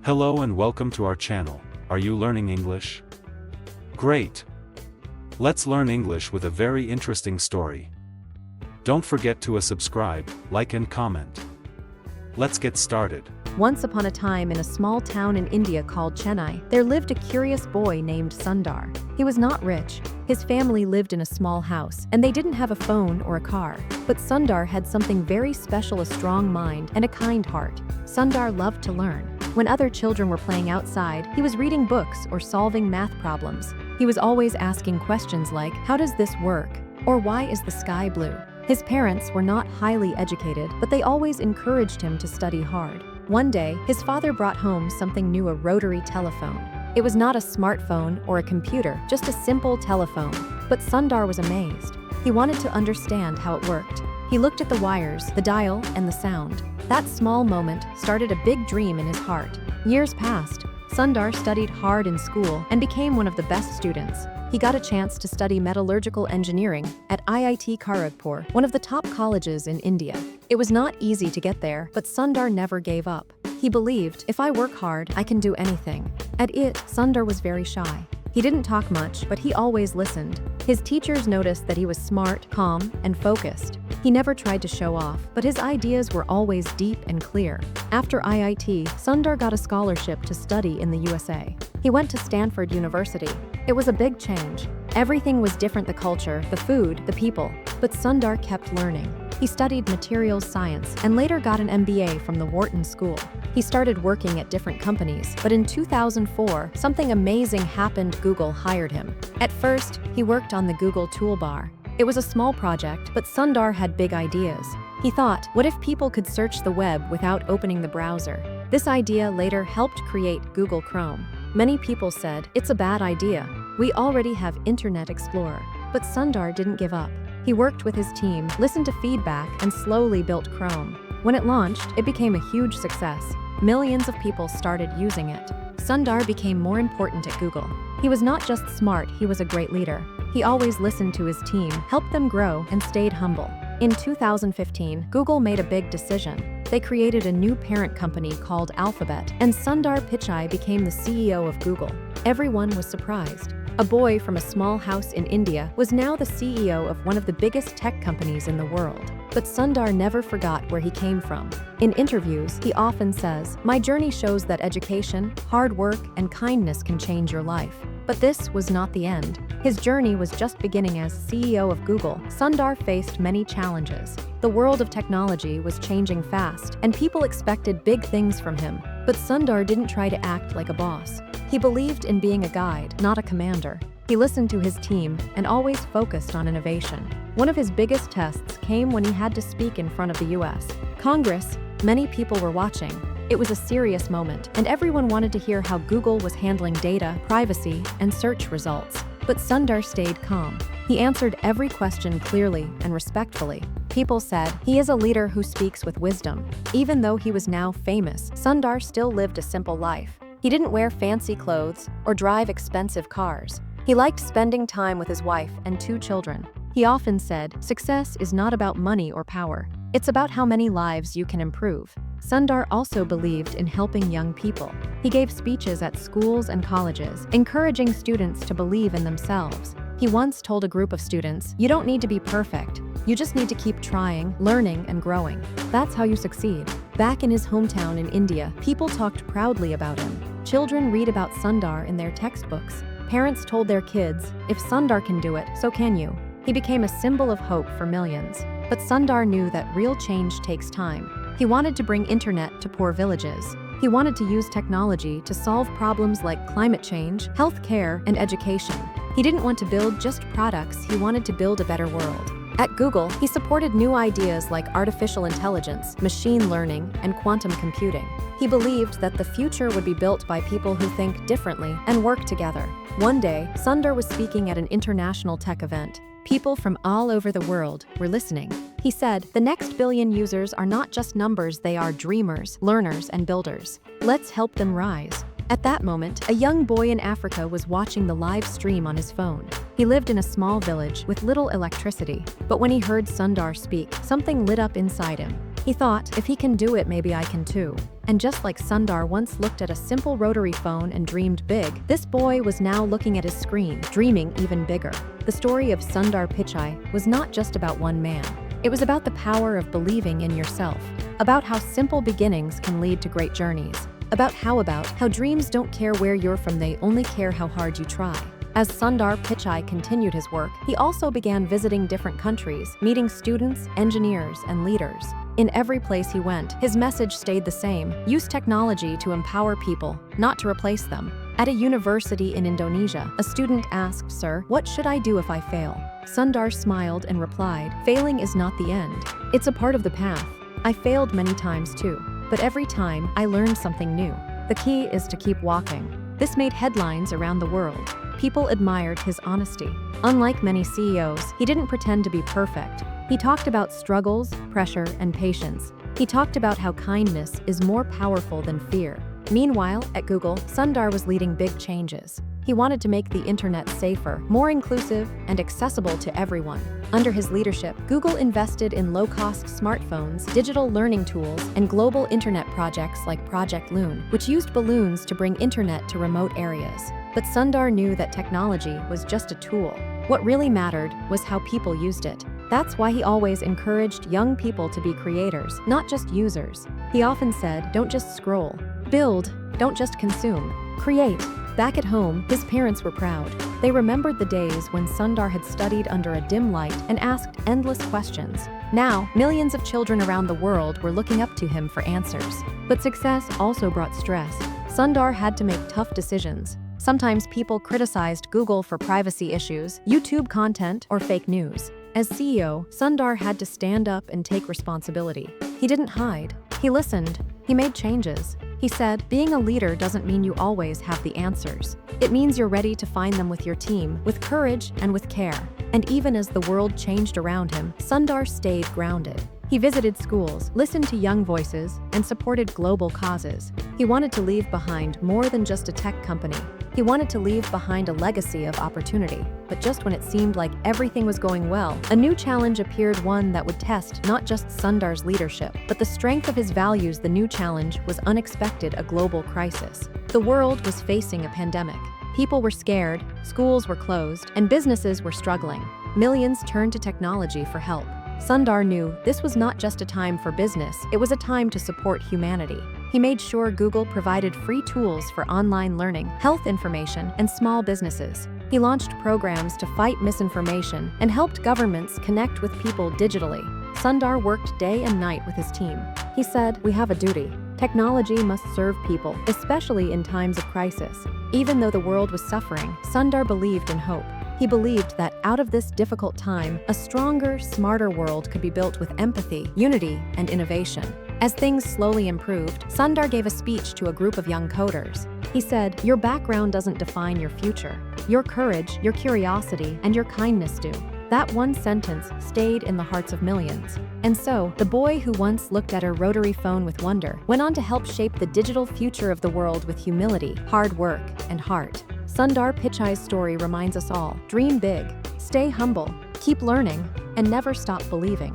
Hello and welcome to our channel. Are you learning English? Great! Let's learn English with a very interesting story. Don't forget to subscribe, like and comment. Let's get started. Once upon a time in a small town in India called Chennai, there lived a curious boy named Sundar. He was not rich. His family lived in a small house, and they didn't have a phone or a car. But Sundar had something very special: a strong mind and a kind heart. Sundar loved to learn. When other children were playing outside, he was reading books or solving math problems. He was always asking questions like, "How does this work?" or "Why is the sky blue?" His parents were not highly educated, but they always encouraged him to study hard. One day, his father brought home something new: a rotary telephone. It was not a smartphone or a computer, just a simple telephone. But Sundar was amazed. He wanted to understand how it worked. He looked at the wires, the dial, and the sound. That small moment started a big dream in his heart. Years passed. Sundar studied hard in school and became one of the best students. He got a chance to study metallurgical engineering at IIT Kharagpur, one of the top colleges in India. It was not easy to get there, but Sundar never gave up. He believed, "If I work hard, I can do anything." At it, Sundar was very shy. He didn't talk much, but he always listened. His teachers noticed that he was smart, calm, and focused. He never tried to show off, but his ideas were always deep and clear. After IIT, Sundar got a scholarship to study in the USA. He went to Stanford University. It was a big change. Everything was different: the culture, the food, the people. But Sundar kept learning. He studied materials science and later got an MBA from the Wharton School. He started working at different companies, but in 2004, something amazing happened. Google hired him. At first, he worked on the Google toolbar. It was a small project, but Sundar had big ideas. He thought, what if people could search the web without opening the browser? This idea later helped create Google Chrome. Many people said, "It's a bad idea. We already have Internet Explorer." But Sundar didn't give up. He worked with his team, listened to feedback, and slowly built Chrome. When it launched, it became a huge success. Millions of people started using it. Sundar became more important at Google. He was not just smart, he was a great leader. He always listened to his team, helped them grow, and stayed humble. In 2015, Google made a big decision. They created a new parent company called Alphabet, and Sundar Pichai became the CEO of Google. Everyone was surprised. A boy from a small house in India was now the CEO of one of the biggest tech companies in the world. But Sundar never forgot where he came from. In interviews, he often says, "My journey shows that education, hard work, and kindness can change your life." But this was not the end. His journey was just beginning. As CEO of Google, Sundar faced many challenges. The world of technology was changing fast, and people expected big things from him. But Sundar didn't try to act like a boss. He believed in being a guide, not a commander. He listened to his team and always focused on innovation. One of his biggest tests came when he had to speak in front of the US Congress. Many people were watching. It was a serious moment, and everyone wanted to hear how Google was handling data, privacy, and search results. But Sundar stayed calm. He answered every question clearly and respectfully. People said, "He is a leader who speaks with wisdom." Even though he was now famous, Sundar still lived a simple life. He didn't wear fancy clothes or drive expensive cars. He liked spending time with his wife and 2 children. He often said, "Success is not about money or power. It's about how many lives you can improve." Sundar also believed in helping young people. He gave speeches at schools and colleges, encouraging students to believe in themselves. He once told a group of students, "You don't need to be perfect. You just need to keep trying, learning, and growing. That's how you succeed." Back in his hometown in India, people talked proudly about him. Children read about Sundar in their textbooks. Parents told their kids, "If Sundar can do it, so can you." He became a symbol of hope for millions. But Sundar knew that real change takes time. He wanted to bring internet to poor villages. He wanted to use technology to solve problems like climate change, health care, and education. He didn't want to build just products, he wanted to build a better world. At Google, he supported new ideas like artificial intelligence, machine learning, and quantum computing. He believed that the future would be built by people who think differently and work together. One day, Sundar was speaking at an international tech event. People from all over the world were listening. He said, "The next billion users are not just numbers, they are dreamers, learners, and builders. Let's help them rise." At that moment, a young boy in Africa was watching the live stream on his phone. He lived in a small village with little electricity, but when he heard Sundar speak, something lit up inside him. He thought, if he can do it, maybe I can too. And just like Sundar once looked at a simple rotary phone and dreamed big, this boy was now looking at his screen, dreaming even bigger. The story of Sundar Pichai was not just about one man. It was about the power of believing in yourself, about how simple beginnings can lead to great journeys, about how dreams don't care where you're from, they only care how hard you try. As Sundar Pichai continued his work, he also began visiting different countries, meeting students, engineers, and leaders. In every place he went, his message stayed the same: use technology to empower people, not to replace them. At a university in Indonesia, a student asked, "Sir, what should I do if I fail?" Sundar smiled and replied, "Failing is not the end. It's a part of the path. I failed many times too, but every time I learned something new. The key is to keep walking." This made headlines around the world. People admired his honesty. Unlike many CEOs, he didn't pretend to be perfect. He talked about struggles, pressure, and patience. He talked about how kindness is more powerful than fear. Meanwhile, at Google, Sundar was leading big changes. He wanted to make the internet safer, more inclusive, and accessible to everyone. Under his leadership, Google invested in low-cost smartphones, digital learning tools, and global internet projects like Project Loon, which used balloons to bring internet to remote areas. But Sundar knew that technology was just a tool. What really mattered was how people used it. That's why he always encouraged young people to be creators, not just users. He often said, "Don't just scroll. Build, don't just consume. Create." Back at home, his parents were proud. They remembered the days when Sundar had studied under a dim light and asked endless questions. Now, millions of children around the world were looking up to him for answers. But success also brought stress. Sundar had to make tough decisions. Sometimes people criticized Google for privacy issues, YouTube content, or fake news. As CEO, Sundar had to stand up and take responsibility. He didn't hide. He listened. He made changes. He said, "Being a leader doesn't mean you always have the answers. It means you're ready to find them with your team, with courage and with care." And even as the world changed around him, Sundar stayed grounded. He visited schools, listened to young voices, and supported global causes. He wanted to leave behind more than just a tech company. He wanted to leave behind a legacy of opportunity. But just when it seemed like everything was going well, a new challenge appeared, one that would test not just Sundar's leadership, but the strength of his values. The new challenge was unexpected: a global crisis. The world was facing a pandemic. People were scared, schools were closed, and businesses were struggling. Millions turned to technology for help. Sundar knew this was not just a time for business, it was a time to support humanity. He made sure Google provided free tools for online learning, health information, and small businesses. He launched programs to fight misinformation and helped governments connect with people digitally. Sundar worked day and night with his team. He said, "We have a duty. Technology must serve people, especially in times of crisis." Even though the world was suffering, Sundar believed in hope. He believed that out of this difficult time, a stronger, smarter world could be built with empathy, unity, and innovation. As things slowly improved, Sundar gave a speech to a group of young coders. He said, "Your background doesn't define your future. Your courage, your curiosity, and your kindness do." That one sentence stayed in the hearts of millions. And so, the boy who once looked at a rotary phone with wonder went on to help shape the digital future of the world with humility, hard work, and heart. Sundar Pichai's story reminds us all: dream big, stay humble, keep learning, and never stop believing.